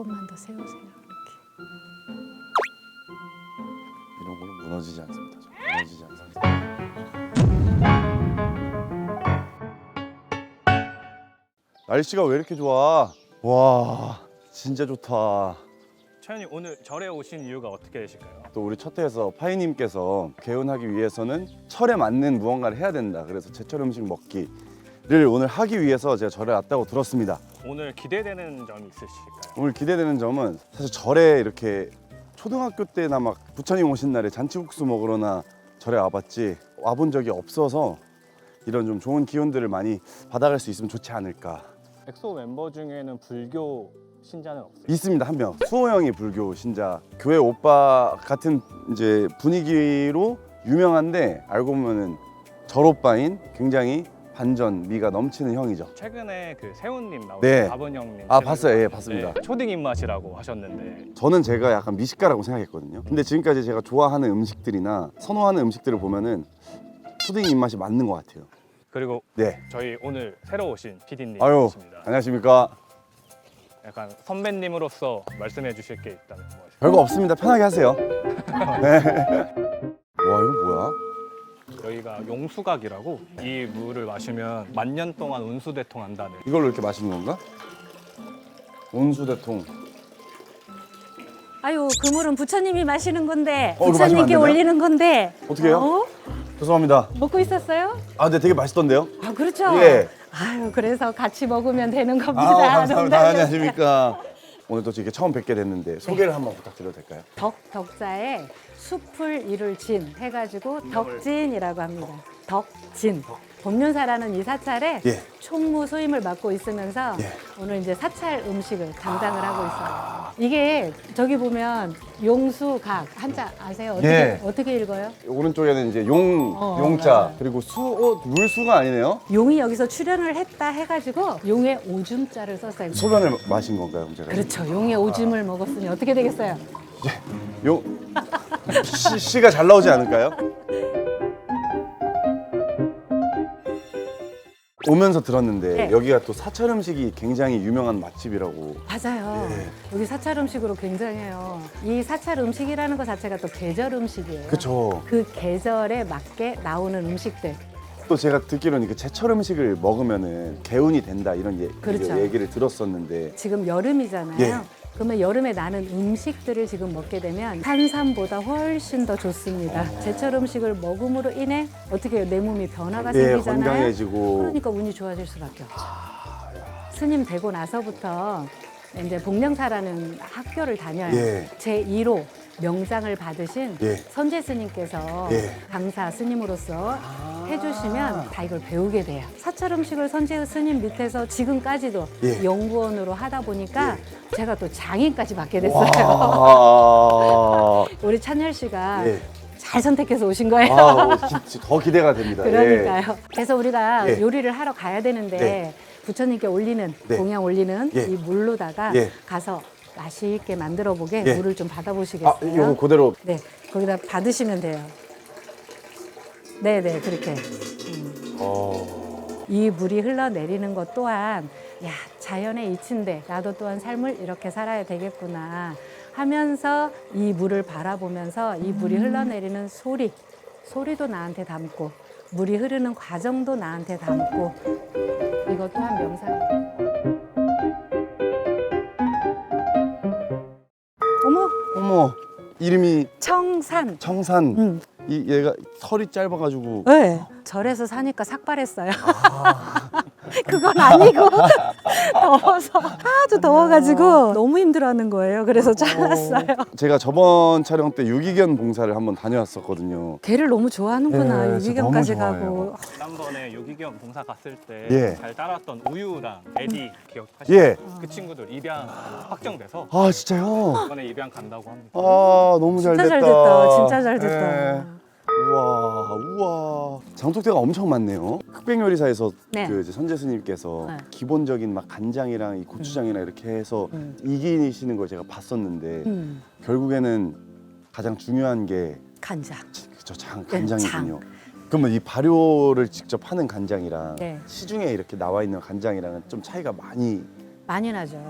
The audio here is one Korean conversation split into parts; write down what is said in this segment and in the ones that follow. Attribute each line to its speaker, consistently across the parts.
Speaker 1: 조금만 더 세우세요. 이렇게.
Speaker 2: 이런 거는 무너지지 않습니다. 무너지지 않습니다. 날씨가 왜 이렇게 좋아? 와, 진짜 좋다.
Speaker 3: 차연님 오늘 절에 오신 이유가 어떻게 되실까요?
Speaker 2: 또 우리 첫 회에서 파이님께서 개운하기 위해서는 철에 맞는 무언가를 해야 된다. 그래서 제철 음식 먹기를 오늘 하기 위해서 제가 절에 왔다고 들었습니다.
Speaker 3: 오늘 기대되는 점이 있으실까요?
Speaker 2: 오늘 기대되는 점은 사실 절에 이렇게 초등학교 때나 막 부처님 오신 날에 잔치국수 먹으러나 절에 와봤지 와본 적이 없어서 이런 좀 좋은 기운들을 많이 받아갈 수 있으면 좋지 않을까.
Speaker 3: 엑소 멤버 중에는 불교 신자는 없어요?
Speaker 2: 있습니다. 한 명. 수호 형이 불교 신자. 교회 오빠 같은 이제 분위기로 유명한데 알고 보면은 절 오빠인 굉장히 반전 미가 넘치는 형이죠.
Speaker 3: 최근에 그 세훈님 나오신
Speaker 2: 네.
Speaker 3: 아본 형님
Speaker 2: 아,
Speaker 3: 채널을
Speaker 2: 봤어요. 예,
Speaker 3: 봤는데
Speaker 2: 봤습니다.
Speaker 3: 초딩 입맛이라고 하셨는데
Speaker 2: 저는 제가 약간 미식가라고 생각했거든요. 근데 지금까지 제가 좋아하는 음식들이나 선호하는 음식들을 보면은 푸딩 입맛이 맞는 것 같아요.
Speaker 3: 그리고
Speaker 2: 네.
Speaker 3: 저희 오늘 새로 오신
Speaker 2: 아유,
Speaker 3: PD님이십니다.
Speaker 2: 안녕하십니까.
Speaker 3: 약간 선배님으로서 말씀해 주실 게 있다면 뭐
Speaker 2: 별거 없습니다. 편하게 하세요. 네. 와, 이거 뭐야?
Speaker 3: 여기가 용수각이라고 이 물을 마시면 만년 동안 운수대통한다는
Speaker 2: 이걸로 이렇게 마시는 건가? 온수대통.
Speaker 1: 아유, 그 물은 부처님이 마시는 건데
Speaker 2: 이거 마시면 안
Speaker 1: 부처님께
Speaker 2: 되나요?
Speaker 1: 올리는 건데.
Speaker 2: 어떻게 해요?
Speaker 1: 어?
Speaker 2: 죄송합니다.
Speaker 1: 먹고 있었어요?
Speaker 2: 아, 근데 되게 맛있던데요?
Speaker 1: 아, 그렇죠.
Speaker 2: 예.
Speaker 1: 아유, 그래서 같이 먹으면 되는 겁니다.
Speaker 2: 감사합니다.
Speaker 1: 농담이었어요.
Speaker 2: 안녕하십니까. 오늘 또 이렇게 처음 뵙게 됐는데 소개를 한번 부탁드려도 될까요?
Speaker 1: 덕자에 숲을 이룰 진 해가지고 덕진이라고 합니다. 덕진. 법륜사라는 이 사찰에
Speaker 2: 예.
Speaker 1: 총무 소임을 맡고 있으면서
Speaker 2: 예.
Speaker 1: 오늘 이제 사찰 음식을 담당을 하고 있어요. 이게 저기 보면 용수각 한자 아세요?
Speaker 2: 예.
Speaker 1: 어떻게 읽어요?
Speaker 2: 오른쪽에는 이제 용자
Speaker 1: 맞아요.
Speaker 2: 그리고 물수가 아니네요.
Speaker 1: 용이 여기서 출연을 했다 해가지고 용의 오줌자를 썼어요.
Speaker 2: 소변을 마신 건가요, 그럼 제가?
Speaker 1: 그렇죠. 용의 오줌을 먹었으니 어떻게 되겠어요?
Speaker 2: 용 씨가 잘 나오지 않을까요? 오면서 들었는데
Speaker 1: 네.
Speaker 2: 여기가 또 사찰 음식이 굉장히 유명한 맛집이라고.
Speaker 1: 맞아요.
Speaker 2: 예.
Speaker 1: 여기 사찰 음식으로 굉장해요. 이 사찰 음식이라는 것 자체가 또 계절 음식이에요.
Speaker 2: 그쵸.
Speaker 1: 그 계절에 맞게 나오는 음식들.
Speaker 2: 또 제가 듣기로는 그 제철 음식을 먹으면은 개운이 된다 이런
Speaker 1: 그렇죠.
Speaker 2: 얘기를 들었었는데.
Speaker 1: 지금 여름이잖아요.
Speaker 2: 예.
Speaker 1: 그러면 여름에 나는 음식들을 지금 먹게 되면 탄산보다 훨씬 더 좋습니다. 제철 음식을 먹음으로 인해 어떻게 해요? 내 몸이 변화가
Speaker 2: 예,
Speaker 1: 생기잖아요.
Speaker 2: 건강해지고.
Speaker 1: 그러니까 운이 좋아질 수밖에 없죠. 스님 되고 나서부터 이제 복령사라는 학교를 다녀요.
Speaker 2: 예.
Speaker 1: 제2로 명장을 받으신
Speaker 2: 예.
Speaker 1: 선제 스님께서
Speaker 2: 예.
Speaker 1: 강사 스님으로서 해주시면 다 이걸 배우게 돼요. 사찰 음식을 선제 스님 밑에서 지금까지도
Speaker 2: 예.
Speaker 1: 연구원으로 하다 보니까 제가 또 장인까지 맡게 됐어요.
Speaker 2: 와.
Speaker 1: 우리 찬열 씨가
Speaker 2: 예.
Speaker 1: 잘 선택해서 오신 거예요.
Speaker 2: 더 기대가 됩니다.
Speaker 1: 그러니까요. 그래서 우리가
Speaker 2: 예.
Speaker 1: 요리를 하러 가야 되는데
Speaker 2: 네.
Speaker 1: 부처님께 올리는
Speaker 2: 네.
Speaker 1: 공양 올리는
Speaker 2: 예.
Speaker 1: 이 물로다가
Speaker 2: 예.
Speaker 1: 가서 맛있게 만들어 보게
Speaker 2: 예.
Speaker 1: 물을 좀 받아보시겠어요?
Speaker 2: 이거 그대로.
Speaker 1: 네, 거기다 받으시면 돼요. 네네, 그렇게. 이 물이 흘러내리는 것 또한 야, 자연의 이치인데 나도 또한 삶을 이렇게 살아야 되겠구나 하면서 이 물을 바라보면서 이 물이 흘러내리는 소리도 나한테 담고 물이 흐르는 과정도 나한테 담고 이것 또한 명상이에요. 어머,
Speaker 2: 어머, 이름이
Speaker 1: 청산.
Speaker 2: 청산. 얘가 털이 짧아가지고.
Speaker 1: 네. 절에서 사니까 삭발했어요. 그건 아니고 더워서 하도 더워가지고 너무 힘들어하는 거예요. 그래서 잘랐어요.
Speaker 2: 제가 저번 촬영 때 유기견 봉사를 한번 다녀왔었거든요.
Speaker 1: 개를 너무 좋아하는구나.
Speaker 2: 네,
Speaker 1: 유기견까지
Speaker 2: 진짜 너무
Speaker 1: 가고.
Speaker 3: 지난번에 유기견 봉사 갔을 때
Speaker 2: 예.
Speaker 3: 잘 따랐던 우유랑 에디 기억하시나요?
Speaker 2: 예.
Speaker 3: 그 친구들 입양 확정돼서
Speaker 2: 아, 진짜요?
Speaker 3: 이번에 입양 간다고 합니다.
Speaker 2: 아, 너무 잘
Speaker 1: 진짜
Speaker 2: 됐다.
Speaker 1: 잘 됐다. 진짜 잘 됐다.
Speaker 2: 예. 우와. 장독대가 엄청 많네요. 흑백요리사에서
Speaker 1: 네.
Speaker 2: 그 이제 선재 스님께서
Speaker 1: 네.
Speaker 2: 기본적인 막 간장이랑 이 고추장이랑 이렇게 해서 이기시는 걸 제가 봤었는데 결국에는 가장 중요한 게
Speaker 1: 간장.
Speaker 2: 그쵸,
Speaker 1: 장.
Speaker 2: 간장이군요. 그러면 이 발효를 직접 하는 간장이랑
Speaker 1: 네.
Speaker 2: 시중에 이렇게 나와 있는 간장이랑은 좀 차이가 많이.
Speaker 1: 많이 나죠.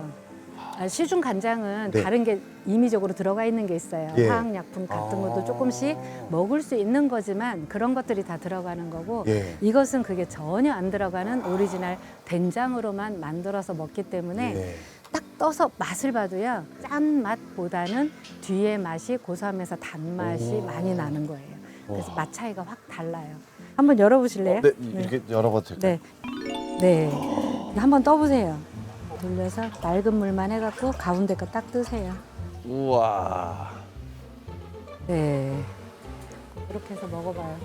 Speaker 1: 시중 간장은
Speaker 2: 네.
Speaker 1: 다른 게 임의적으로 들어가 있는 게 있어요.
Speaker 2: 예.
Speaker 1: 화학약품 같은 것도 조금씩 먹을 수 있는 거지만 그런 것들이 다 들어가는 거고
Speaker 2: 예.
Speaker 1: 이것은 그게 전혀 안 들어가는 오리지널 된장으로만 만들어서 먹기 때문에
Speaker 2: 예.
Speaker 1: 딱 떠서 맛을 봐도요. 짠 맛보다는 뒤에 맛이 고소하면서 단맛이 많이 나는 거예요. 그래서 맛 차이가 확 달라요. 한번 열어보실래요?
Speaker 2: 네, 이렇게 열어봐도 될까요?
Speaker 1: 네. 네. 한번 떠보세요. 돌려서 맑은 물만 해갖고 가운데 거 딱 뜨세요.
Speaker 2: 우와.
Speaker 1: 네. 이렇게 해서 먹어봐요.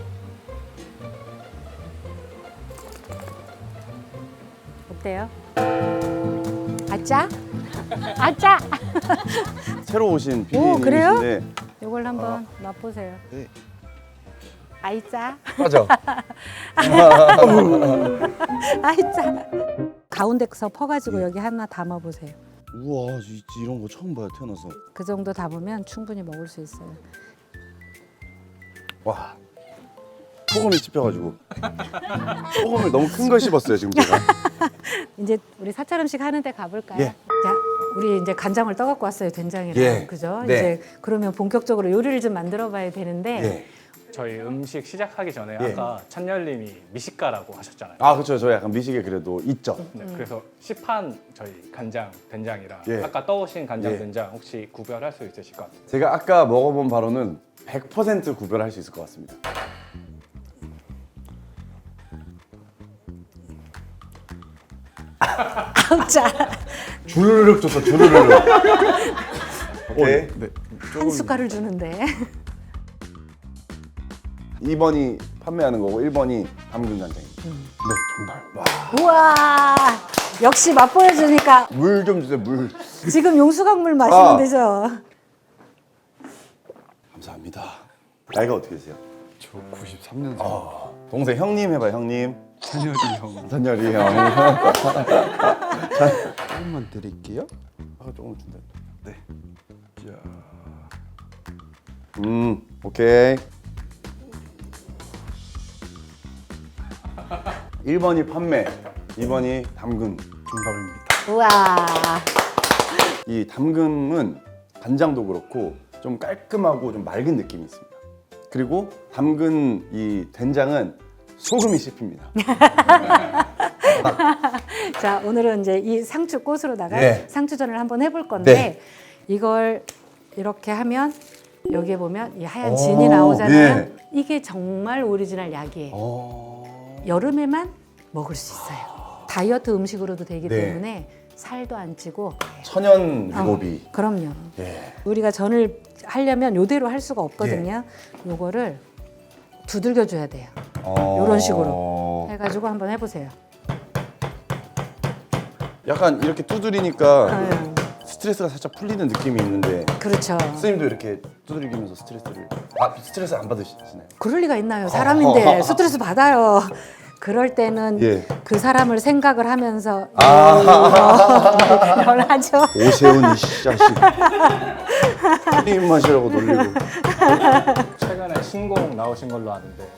Speaker 1: 어때요? 아짜? 아짜!
Speaker 2: 새로 오신
Speaker 1: 오, 그래요?
Speaker 2: PD님이신데
Speaker 1: 이걸 한번 맛보세요.
Speaker 2: 네.
Speaker 1: 아이짜?
Speaker 2: 맞아.
Speaker 1: 아이짜. 가운데서 퍼가지고
Speaker 2: 예.
Speaker 1: 여기 하나 담아보세요.
Speaker 2: 우와, 이런 거 처음 봐요, 태어나서.
Speaker 1: 그 정도 담으면 충분히 먹을 수 있어요.
Speaker 2: 와. 소금이 씹혀가지고. 소금을 너무 큰 걸 씹었어요, 지금 제가.
Speaker 1: 이제 우리 사찰 음식 하는데 가볼까요?
Speaker 2: 예.
Speaker 1: 자, 우리 이제 간장을 떠갖고 왔어요, 된장이랑.
Speaker 2: 예.
Speaker 1: 그죠?
Speaker 2: 네.
Speaker 1: 이제 그러면 본격적으로 요리를 좀 만들어봐야 되는데
Speaker 2: 예.
Speaker 3: 저희 음식 시작하기 전에
Speaker 2: 예.
Speaker 3: 아까 찬열님이 미식가라고 하셨잖아요.
Speaker 2: 아, 그렇죠. 저 약간 미식에 그래도 있죠.
Speaker 3: 네, 그래서 시판 저희 간장, 된장이랑
Speaker 2: 예.
Speaker 3: 아까 떠오신 간장,
Speaker 2: 예.
Speaker 3: 된장 혹시 구별할 수 있으실 것 같아요?
Speaker 2: 제가 아까 먹어본 바로는 100% 구별할 수 있을 것 같습니다.
Speaker 1: 아우 짜.
Speaker 2: 주르륵 줬어, 주르륵. 오케이. 네.
Speaker 1: 한 숟갈을 주는데.
Speaker 2: 2번이 판매하는 거고 1번이 담근 간장입니다. 네, 정말. 와.
Speaker 1: 우와. 역시 맛보여주니까
Speaker 2: 물 좀 주세요, 물.
Speaker 1: 지금 용수강물 마시면
Speaker 2: 아.
Speaker 1: 되죠.
Speaker 2: 감사합니다. 나이가 어떻게 되세요?
Speaker 4: 저 93년생.
Speaker 2: 동생 형님 해봐요, 형님.
Speaker 4: 찬열이 형.
Speaker 2: 찬열이 형.
Speaker 4: 조금만 드릴게요.
Speaker 2: 아, 조금 준다. 네.
Speaker 4: 자,
Speaker 2: 오케이. 1번이 판매, 2번이 담근.
Speaker 4: 정답입니다.
Speaker 1: 우와.
Speaker 2: 이 담근은 간장도 그렇고 좀 깔끔하고 좀 맑은 느낌이 있습니다. 그리고 담근 이 된장은 소금이 씹힙니다.
Speaker 1: 자, 오늘은 이제 이 상추 꽃으로다가
Speaker 2: 예.
Speaker 1: 상추전을 한번 해볼 건데
Speaker 2: 네.
Speaker 1: 이걸 이렇게 하면 여기에 보면 이 하얀
Speaker 2: 오,
Speaker 1: 진이 나오잖아요.
Speaker 2: 예.
Speaker 1: 이게 정말 오리지널 약이에요. 여름에만 먹을 수 있어요. 다이어트 음식으로도 되기
Speaker 2: 네.
Speaker 1: 때문에 살도 안 찌고.
Speaker 2: 천연 유고비.
Speaker 1: 그럼요.
Speaker 2: 예.
Speaker 1: 우리가 전을 하려면 요대로 할 수가 없거든요. 요거를 두들겨 줘야 돼요. 요런 식으로. 해가지고 한번 해보세요.
Speaker 2: 약간 이렇게 두드리니까
Speaker 1: 네.
Speaker 2: 스트레스가 살짝 풀리는 느낌이 있는데
Speaker 1: 그렇죠.
Speaker 2: 선생님도 이렇게 두드리면서 스트레스 안 받으시나요?
Speaker 1: 그럴 리가 있나요? 사람인데 스트레스 받아요. 그럴 때는
Speaker 2: 예.
Speaker 1: 그 사람을 생각을 하면서 이걸 하죠.
Speaker 2: 오세훈 이 자식. 크림 마시라고 놀리고.
Speaker 3: 최근에 신곡 나오신 걸로 아는데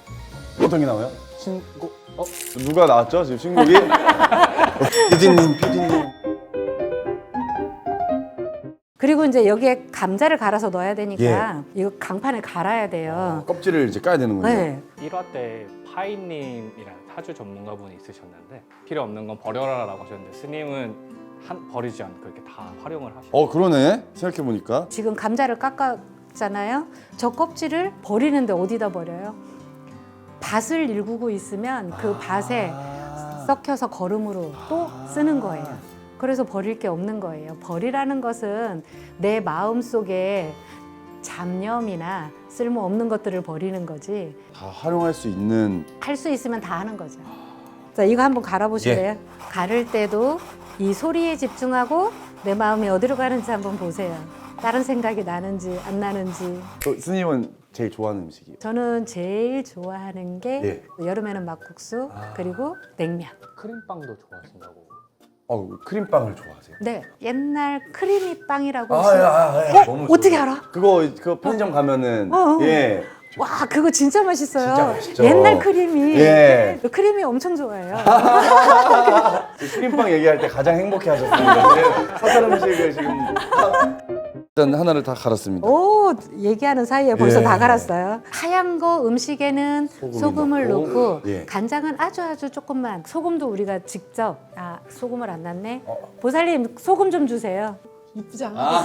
Speaker 2: 어떤 게 나와요?
Speaker 3: 신곡
Speaker 2: 누가 나왔죠? 지금 신곡이? PD님.
Speaker 1: 그리고 이제 여기에 감자를 갈아서 넣어야 되니까 이거 강판에 갈아야 돼요.
Speaker 2: 껍질을 이제 까야 되는군요.
Speaker 1: 네.
Speaker 3: 1화 때 파이님이라는 타주 전문가분이 있으셨는데 필요 없는 건 버려라라고 하셨는데 스님은 버리지 않고 이렇게 다 활용을 하시고
Speaker 2: 그러네. 생각해보니까.
Speaker 1: 지금 감자를 깎았잖아요. 저 껍질을 버리는데 어디다 버려요? 밭을 일구고 있으면 그 밭에 썩혀서 거름으로 또 쓰는 거예요. 그래서 버릴 게 없는 거예요. 버리라는 것은 내 마음 속에 잡념이나 쓸모없는 것들을 버리는 거지.
Speaker 2: 다 활용할 수 있는.
Speaker 1: 할 수 있으면 다 하는 거죠. 자, 이거 한번 갈아보실래요? 가를 때도 이 소리에 집중하고 내 마음이 어디로 가는지 한번 보세요. 다른 생각이 나는지 안 나는지.
Speaker 2: 스님은 제일 좋아하는 음식이에요.
Speaker 1: 저는 제일 좋아하는 게 여름에는 막국수 그리고 냉면.
Speaker 3: 크림빵도 좋아하신다고.
Speaker 2: 크림빵을 좋아하세요?
Speaker 1: 네, 옛날 크리미 빵이라고.
Speaker 2: 너무
Speaker 1: 어떻게
Speaker 2: 좋아요.
Speaker 1: 알아?
Speaker 2: 그거 편의점 가면은
Speaker 1: 어.
Speaker 2: 예
Speaker 1: 와, 그거 진짜 맛있어요.
Speaker 2: 진짜 맛있죠.
Speaker 1: 옛날 크림이.
Speaker 2: 예.
Speaker 1: 크림이 엄청 좋아해요.
Speaker 2: 크림빵 얘기할 때 가장 행복해 하셨습니다. 사살 음식을 지금 일단 하나를 다 갈았습니다.
Speaker 1: 오, 얘기하는 사이에 벌써
Speaker 2: 예.
Speaker 1: 다 갈았어요. 하얀 거 음식에는 소금을 넣고
Speaker 2: 예.
Speaker 1: 간장은 아주 조금만. 소금도 우리가 직접. 아, 소금을 안 넣네. 보살님, 소금 좀 주세요.
Speaker 5: 이쁘지 않아?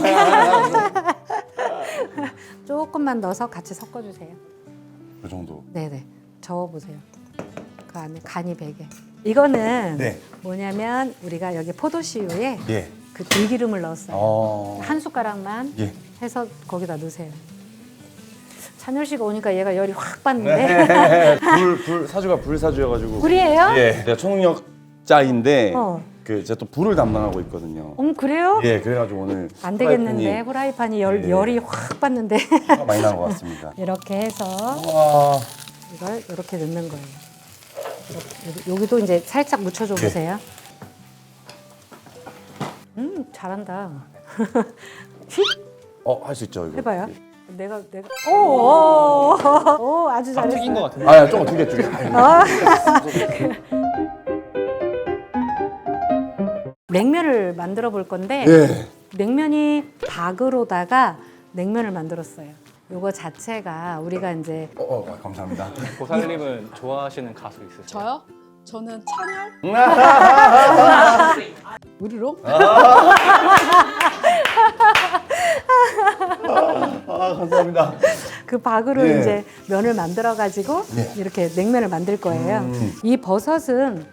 Speaker 1: 조금만 넣어서 같이 섞어주세요.
Speaker 2: 이 정도.
Speaker 1: 네네. 저어보세요. 그 안에 간이 배게. 이거는
Speaker 2: 네.
Speaker 1: 뭐냐면 우리가 여기 포도씨유에
Speaker 2: 예.
Speaker 1: 그 들기름을 넣었어요. 한 숟가락만
Speaker 2: 예.
Speaker 1: 해서 거기다 넣으세요. 찬열 씨가 오니까 얘가 열이 확 받는데.
Speaker 2: 불 사주가 불사주여가지고.
Speaker 1: 불이에요?
Speaker 2: 예. 내가 초능력자인데
Speaker 1: 어.
Speaker 2: 제가 또 불을 담당하고 있거든요.
Speaker 1: 그래요?
Speaker 2: 예. 그래가지고 오늘
Speaker 1: 안 되겠는데
Speaker 2: 프라이팬이
Speaker 1: 후라이팬이
Speaker 2: 예.
Speaker 1: 열이 확 받는데.
Speaker 2: 화가 많이 난 것 같습니다.
Speaker 1: 이렇게 해서
Speaker 2: 와.
Speaker 1: 이걸 이렇게 넣는 거예요. 여기도 이제 살짝 묻혀줘 보세요. 잘한다. 휙
Speaker 2: 할 수 있죠 이거.
Speaker 1: 해봐요. 내가 오, 아주 잘했어.
Speaker 3: 튀긴 것 같은데.
Speaker 2: 아, 조금 두 개.
Speaker 1: 냉면을 만들어 볼 건데
Speaker 2: 예.
Speaker 1: 냉면이 박으로다가 냉면을 만들었어요. 요거 자체가 우리가 이제
Speaker 2: 감사합니다.
Speaker 3: 보살님은 좋아하시는 가수 있으세요?
Speaker 5: 저요? 저는 찬열? 우리로?
Speaker 2: 감사합니다.
Speaker 1: 그 박으로
Speaker 2: 예.
Speaker 1: 이제 면을 만들어 가지고
Speaker 2: 예.
Speaker 1: 이렇게 냉면을 만들 거예요. 이 버섯은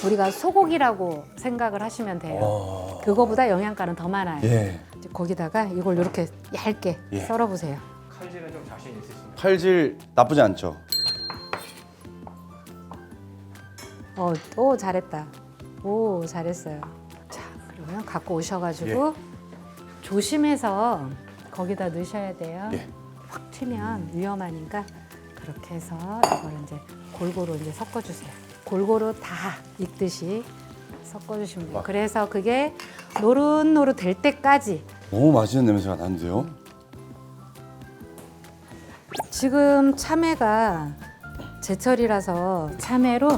Speaker 1: 우리가 소고기라고 생각을 하시면 돼요. 그거보다 영양가는 더 많아요.
Speaker 2: 예.
Speaker 1: 이제 거기다가 이걸 이렇게 얇게
Speaker 2: 예.
Speaker 1: 썰어 보세요.
Speaker 3: 칼질은 좀 자신 있으신가요?
Speaker 2: 칼질 나쁘지 않죠.
Speaker 1: 오, 잘했다. 오, 잘했어요. 자, 그러면 갖고 오셔가지고 조심해서 거기다 넣으셔야 돼요.
Speaker 2: 예.
Speaker 1: 확 튀면 위험하니까 그렇게 해서 이걸 이제 골고루 이제 섞어주세요. 골고루 다 익듯이 섞어주시면 돼요. 그래서 그게 노릇노릇 될 때까지.
Speaker 2: 너무 맛있는 냄새가 나는데요.
Speaker 1: 지금 참외가 제철이라서 참외로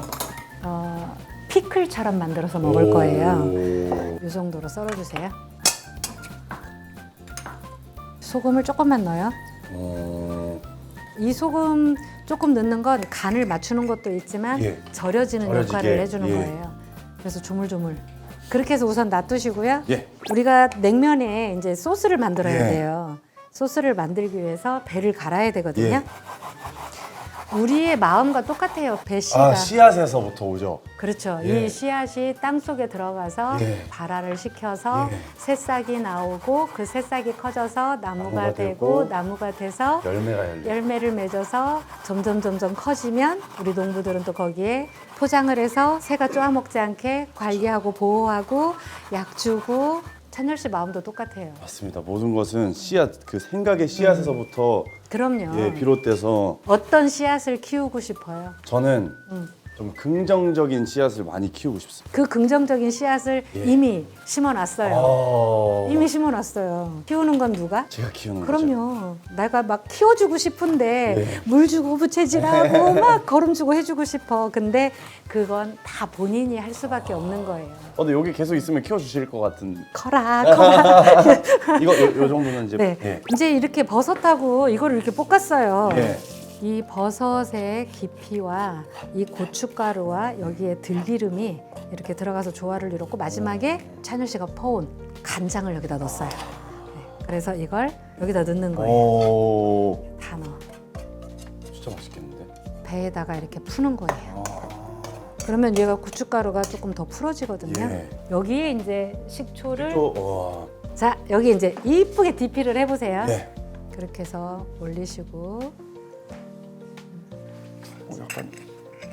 Speaker 1: 피클처럼 만들어서 먹을 거예요. 이 정도로 썰어주세요. 소금을 조금만 넣어요. 이 소금 조금 넣는 건 간을 맞추는 것도 있지만
Speaker 2: 예.
Speaker 1: 절여지는
Speaker 2: 절여지게,
Speaker 1: 역할을 해주는
Speaker 2: 예.
Speaker 1: 거예요. 그래서 조물조물. 그렇게 해서 우선 놔두시고요.
Speaker 2: 예.
Speaker 1: 우리가 냉면에 이제 소스를 만들어야
Speaker 2: 예.
Speaker 1: 돼요. 소스를 만들기 위해서 배를 갈아야 되거든요.
Speaker 2: 예.
Speaker 1: 우리의 마음과 똑같아요. 배 씨가.
Speaker 2: 씨앗에서부터 오죠.
Speaker 1: 그렇죠.
Speaker 2: 예.
Speaker 1: 이 씨앗이 땅 속에 들어가서
Speaker 2: 예.
Speaker 1: 발화를 시켜서
Speaker 2: 예.
Speaker 1: 새싹이 나오고 그 새싹이 커져서 나무가
Speaker 2: 나무가
Speaker 1: 되고
Speaker 2: 되고
Speaker 1: 나무가 돼서
Speaker 2: 열매가 열려.
Speaker 1: 열매를 맺어서 점점 커지면 우리 농부들은 또 거기에 포장을 해서 새가 쪼아먹지 않게 관리하고 보호하고 약 주고. 찬열 씨 마음도 똑같아요.
Speaker 2: 맞습니다. 모든 것은 씨앗, 그 생각의 씨앗에서부터
Speaker 1: 그럼요.
Speaker 2: 비롯돼서
Speaker 1: 어떤 씨앗을 키우고 싶어요?
Speaker 2: 저는 좀 긍정적인 씨앗을 많이 키우고 싶습니다.
Speaker 1: 그 긍정적인 씨앗을
Speaker 2: 예.
Speaker 1: 이미 심어놨어요. 이미 심어놨어요. 키우는 건 누가?
Speaker 2: 제가 키우는 거죠.
Speaker 1: 그럼요. 내가 막 키워주고 싶은데
Speaker 2: 네.
Speaker 1: 물 주고 부채질하고 막 거름 주고 해주고 싶어. 근데 그건 다 본인이 할 수밖에 없는 거예요.
Speaker 2: 근데 여기 계속 있으면 키워주실 것 같은.
Speaker 1: 커라.
Speaker 2: 이거 요 정도는 이제.
Speaker 1: 네.
Speaker 2: 예.
Speaker 1: 이제 이렇게 버섯하고 이거를 이렇게 볶았어요.
Speaker 2: 예.
Speaker 1: 이 버섯의 깊이와 이 고춧가루와 여기에 들기름이 이렇게 들어가서 조화를 이뤘고 마지막에 찬열 씨가 퍼온 간장을 여기다 넣었어요. 네, 그래서 이걸 여기다 넣는 거예요.
Speaker 2: 오.
Speaker 1: 다 넣어.
Speaker 2: 진짜 맛있겠는데.
Speaker 1: 배에다가 이렇게 푸는 거예요. 그러면 얘가 고춧가루가 조금 더 풀어지거든요.
Speaker 2: 예.
Speaker 1: 여기에 이제 식초를
Speaker 2: 와.
Speaker 1: 자 여기 이제 이쁘게 DP를 해보세요.
Speaker 2: 네.
Speaker 1: 그렇게 해서 올리시고
Speaker 2: 약간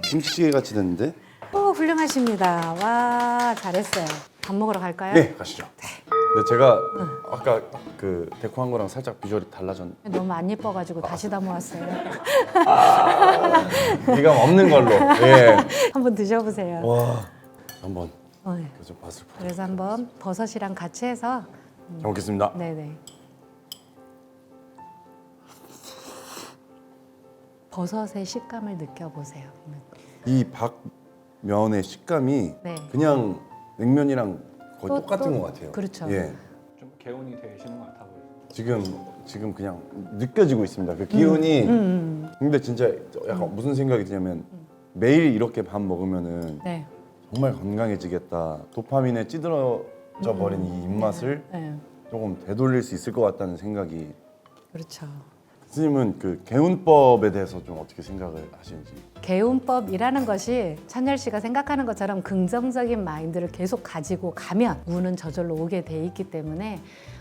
Speaker 2: 김치찌개 같이 됐는데.
Speaker 1: 오 훌륭하십니다. 와 잘했어요. 밥 먹으러 갈까요?
Speaker 2: 네, 가시죠. 근데 제가 아까 그 데코 한 거랑 살짝 비주얼이 달라졌.
Speaker 1: 너무 안 예뻐가지고 다시 담아왔어요.
Speaker 2: 미감 없는 걸로. 예.
Speaker 1: 한번 드셔보세요.
Speaker 2: 와. 한번
Speaker 1: 네.
Speaker 2: 좀 맛을 보자.
Speaker 1: 그래서 한번 버섯이랑 같이 해서
Speaker 2: 잘 먹겠습니다.
Speaker 1: 네네. 버섯의 식감을 느껴보세요.
Speaker 2: 이 박면의 식감이
Speaker 1: 네.
Speaker 2: 그냥 냉면이랑 거의
Speaker 1: 또-
Speaker 2: 똑같은
Speaker 1: 또-
Speaker 2: 것 같아요.
Speaker 1: 그렇죠.
Speaker 2: 예.
Speaker 3: 좀 개운이 되시는 것 같아 보여요.
Speaker 2: 지금 그냥 느껴지고 있습니다. 그 기운이. 근데 진짜 약간
Speaker 1: 음.
Speaker 2: 무슨 생각이 드냐면 매일 이렇게 밥 먹으면은
Speaker 1: 네.
Speaker 2: 정말 건강해지겠다. 도파민에 찌들어져 버린 이 입맛을
Speaker 1: 네.
Speaker 2: 조금 되돌릴 수 있을 것 같다는 생각이.
Speaker 1: 그렇죠.
Speaker 2: 스님은 그 개운법에 대해서 좀 어떻게 생각을 하시는지.
Speaker 1: 개운법이라는 것이 찬열 씨가 생각하는 것처럼 긍정적인 마인드를 계속 가지고 가면 운은 저절로 오게 돼 있기 때문에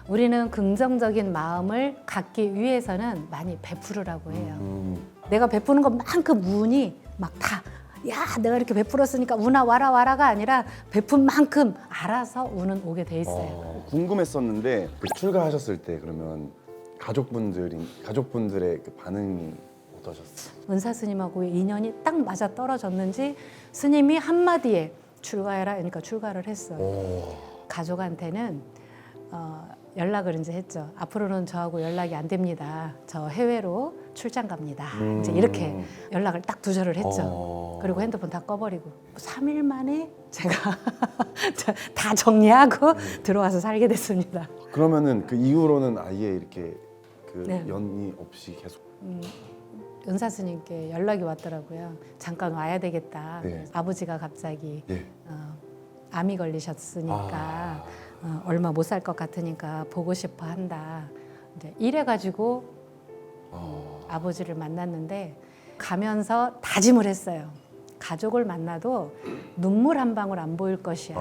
Speaker 1: 우리는 긍정적인 마음을 갖기 위해서는 많이 베풀으라고 해요. 내가 베푸는 것만큼 운이 막 다, 야, 내가 이렇게 베풀었으니까 운아 와라 와라가 아니라 베푼 만큼 알아서 운은 오게 돼 있어요.
Speaker 2: 궁금했었는데 그 출가하셨을 때 그러면 가족분들의 그 반응이 어떠셨어요?
Speaker 1: 은사 스님하고 인연이 딱 맞아 떨어졌는지 스님이 한마디에 출가해라, 그러니까 출가를 했어요. 가족한테는 연락을 이제 했죠. 앞으로는 저하고 연락이 안 됩니다. 저 해외로 출장 갑니다. 이제 이렇게 연락을 딱 두절을 했죠. 그리고 핸드폰 다 꺼버리고 3일 만에 제가 다 정리하고 들어와서 살게 됐습니다.
Speaker 2: 그러면은 그 이후로는 아예 이렇게 그
Speaker 1: 네.
Speaker 2: 연이 없이 계속.
Speaker 1: 은사 스님께 연락이 왔더라고요. 잠깐 와야 되겠다.
Speaker 2: 네.
Speaker 1: 그래서 아버지가 갑자기
Speaker 2: 예.
Speaker 1: 암이 걸리셨으니까 얼마 못 살 것 같으니까 보고 싶어 한다. 이제 이래가지고 아버지를 만났는데 가면서 다짐을 했어요. 가족을 만나도 눈물 한 방울 안 보일 것이야.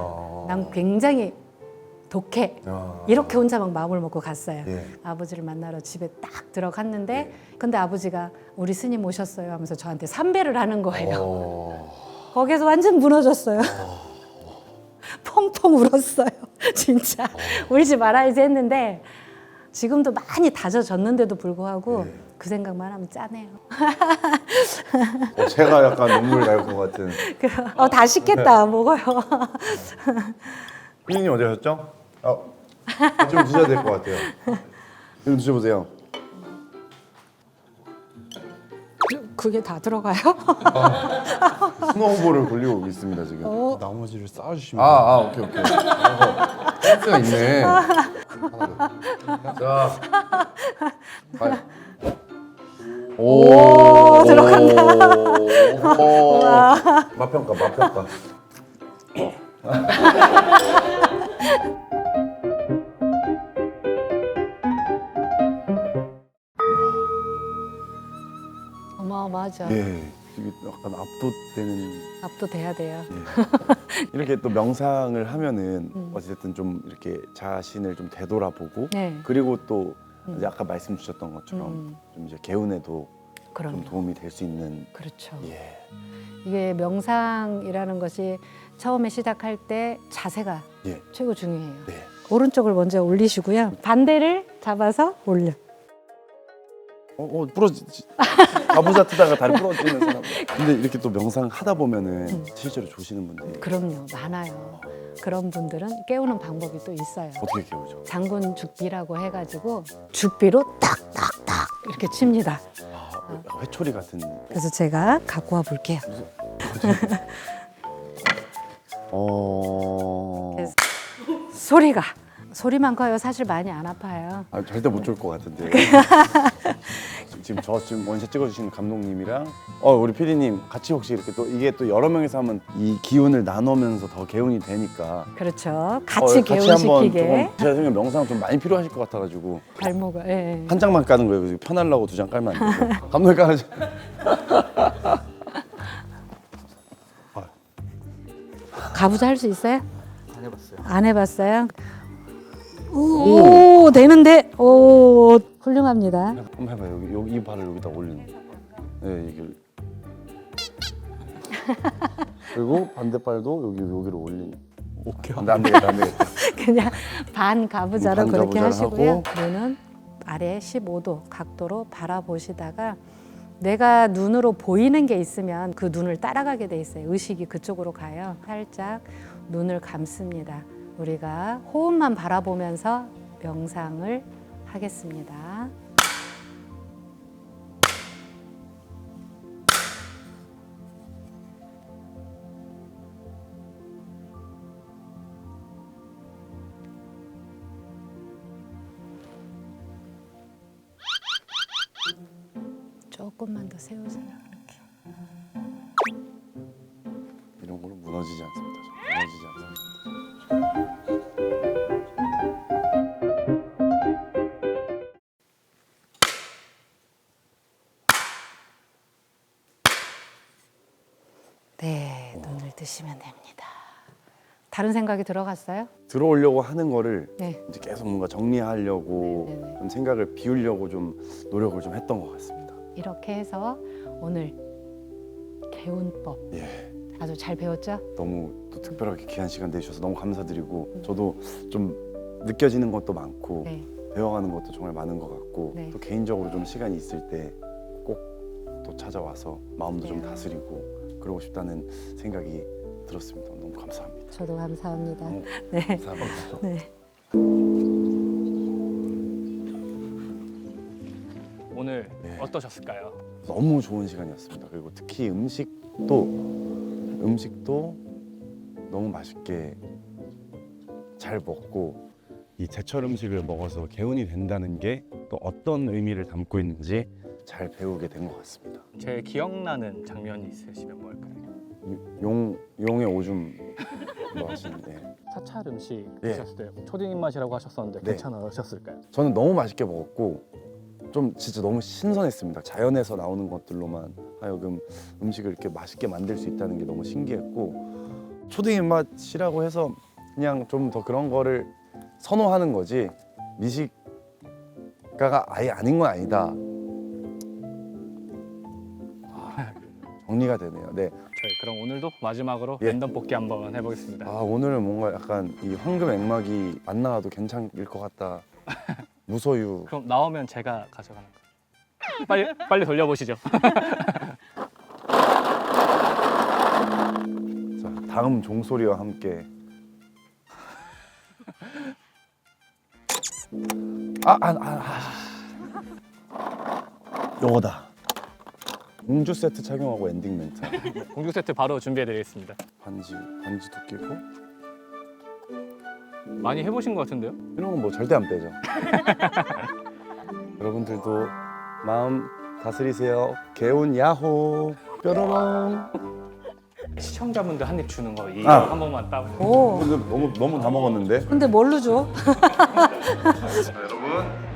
Speaker 1: 난 굉장히 독해. 이렇게 혼자 막 마음을 먹고 갔어요.
Speaker 2: 예.
Speaker 1: 아버지를 만나러 집에 딱 들어갔는데 근데 아버지가 우리 스님 오셨어요 하면서 저한테 삼배를 하는 거예요. 거기서 완전 무너졌어요. 펑펑 울었어요. 진짜 울지 말아야지 했는데 지금도 많이 다져졌는데도 불구하고 그 생각만 하면 짜네요.
Speaker 2: 제가 약간 눈물 날 것 같은.
Speaker 1: 다 식겠다 먹어요.
Speaker 2: 피디님 어디 가셨죠? 좀 드셔야 될 것 같아요. 좀 드셔보세요.
Speaker 1: 그게 다 들어가요?
Speaker 2: 스노우볼을 굴리고 있습니다 지금.
Speaker 4: 나머지를 쌓아주시면
Speaker 2: 오케이. 센스가 있네. 자,
Speaker 1: 오, 들어간다.
Speaker 2: 맛평가.
Speaker 1: 어마어마하죠.
Speaker 2: 예, 이게 약간 압도되는.
Speaker 1: 압도돼야 돼요.
Speaker 2: 이렇게 또 명상을 하면은 어쨌든 좀 이렇게 자신을 좀 되돌아보고
Speaker 1: 네.
Speaker 2: 그리고 또 이제 아까 말씀 주셨던 것처럼 좀 이제 개운에도
Speaker 1: 그럼
Speaker 2: 좀 도움이 될 수 있는.
Speaker 1: 그렇죠.
Speaker 2: 예.
Speaker 1: 이게 명상이라는 것이 처음에 시작할 때 자세가
Speaker 2: 예.
Speaker 1: 최고 중요해요.
Speaker 2: 네.
Speaker 1: 오른쪽을 먼저 올리시고요. 반대를 잡아서 올려.
Speaker 2: 부러지지. 가부좌 트다가 다리 부러지는 사람. 근데 이렇게 또 명상 하다 보면은 실제로 조시는 분들이
Speaker 1: 그럼요, 많아요. 그런 분들은 깨우는 방법이 또 있어요.
Speaker 2: 어떻게 깨우죠?
Speaker 1: 장군 죽비라고 해가지고 죽비로 딱딱딱 이렇게 칩니다.
Speaker 2: 회초리 같은.
Speaker 1: 그래서 제가 갖고 와 볼게요. 그래서 소리만 커요. 사실 많이 안 아파요.
Speaker 2: 절대 못 줄 것 같은데. 지금 원샷 찍어주시는 감독님이랑 우리 PD님 같이 혹시 이렇게 또 이게 또 여러 명이서 하면 이 기운을 나누면서 더 개운이 되니까
Speaker 1: 그렇죠. 같이
Speaker 2: 한번
Speaker 1: 개운시키게
Speaker 2: 조금 제가 생각에 명상 좀 많이 필요하실 것 같아가지고
Speaker 1: 발목을. 예.
Speaker 2: 한 장만 까는 거예요. 그래서 편하려고 2장 깔면 안 되고 감독님 깔아줘.
Speaker 1: 가부좌 할 수 있어요?
Speaker 3: 안 해봤어요.
Speaker 1: 안 해봤어요? 오, 되는데? 오, 훌륭합니다.
Speaker 2: 한번 해봐요. 여기 이 발을 여기다 올리는 거. 네, 이게. 그리고 반대발도 여기로 올리는.
Speaker 4: 오케이.
Speaker 2: 안 되겠다.
Speaker 1: 그냥 반 가부좌로
Speaker 2: 반
Speaker 1: 그렇게
Speaker 2: 가부좌를
Speaker 1: 하시고요.
Speaker 2: 하고.
Speaker 1: 눈은 아래 15도 각도로 바라보시다가 내가 눈으로 보이는 게 있으면 그 눈을 따라가게 돼 있어요. 의식이 그쪽으로 가요. 살짝 눈을 감습니다. 우리가 호흡만 바라보면서 명상을 하겠습니다. 조금만 더 세우세요. 이렇게.
Speaker 2: 이런 거는 무너지지 않습니다. 저. 무너지지 않습니다.
Speaker 1: 네, 눈을 뜨시면 됩니다. 다른 생각이 들어갔어요?
Speaker 2: 들어오려고 하는 거를
Speaker 1: 네.
Speaker 2: 이제 계속 뭔가 정리하려고
Speaker 1: 네네.
Speaker 2: 좀 생각을 비우려고 좀 노력을 좀 했던 것 같습니다.
Speaker 1: 이렇게 해서 오늘 개운법
Speaker 2: 예,
Speaker 1: 아주 잘 배웠죠?
Speaker 2: 너무 또 특별하게 귀한 시간 내주셔서 너무 감사드리고 저도 좀 느껴지는 것도 많고
Speaker 1: 네.
Speaker 2: 배워가는 것도 정말 많은 것 같고
Speaker 1: 네.
Speaker 2: 또 개인적으로 좀 시간이 있을 때 꼭 또 찾아와서 마음도 좀
Speaker 1: 네.
Speaker 2: 다스리고 그러고 싶다는 생각이 들었습니다. 너무 감사합니다.
Speaker 1: 저도 감사합니다.
Speaker 2: 너무
Speaker 1: 네.
Speaker 2: 감사합니다.
Speaker 1: 네.
Speaker 3: 오늘
Speaker 2: 네.
Speaker 3: 어떠셨을까요?
Speaker 2: 너무 좋은 시간이었습니다. 그리고 특히 음식도 너무 맛있게 잘 먹고 이 제철 음식을 먹어서 개운이 된다는 게 또 어떤 의미를 담고 있는지 잘 배우게 된 것 같습니다.
Speaker 3: 제일 기억나는 장면이 있으시면 뭘까요?
Speaker 2: 용의 오줌 뭐 하시는데
Speaker 3: 사찰 음식
Speaker 2: 예.
Speaker 3: 드셨을 때 초딩 입맛이라고 하셨었는데
Speaker 2: 네.
Speaker 3: 괜찮으셨을까요?
Speaker 2: 저는 너무 맛있게 먹었고 좀 진짜 너무 신선했습니다. 자연에서 나오는 것들로만 하여금 음식을 이렇게 맛있게 만들 수 있다는 게 너무 신기했고 초딩 입맛이라고 해서 그냥 좀 더 그런 거를 선호하는 거지 미식가가 아예 아닌 건 아니다. 정리가 되네요. 네.
Speaker 3: 저희 그럼 오늘도 마지막으로
Speaker 2: 예.
Speaker 3: 랜덤 뽑기 한번 해보겠습니다.
Speaker 2: 아 오늘은 뭔가 약간 이 황금 액막이 안 나와도 괜찮을 것 같다. 무소유.
Speaker 3: 그럼 나오면 제가 가져가는 거. 빨리 돌려보시죠.
Speaker 2: 자 다음 종소리와 함께. 요거다. 공주 세트 착용하고 엔딩 멘트.
Speaker 3: 공주 세트 바로 준비해드리겠습니다.
Speaker 2: 반지도 끼고
Speaker 3: 많이 해보신 것 같은데요?
Speaker 2: 이런 건 뭐 절대 안 빼죠. 여러분들도 마음 다스리세요. 개운 야호 뾰로롱.
Speaker 3: 시청자분들 한 입 주는 거 이거
Speaker 2: 아.
Speaker 3: 한 번만 따보세요.
Speaker 1: 오.
Speaker 2: 근데 너무 다 먹었는데.
Speaker 1: 근데 뭘로 줘?
Speaker 2: 여러분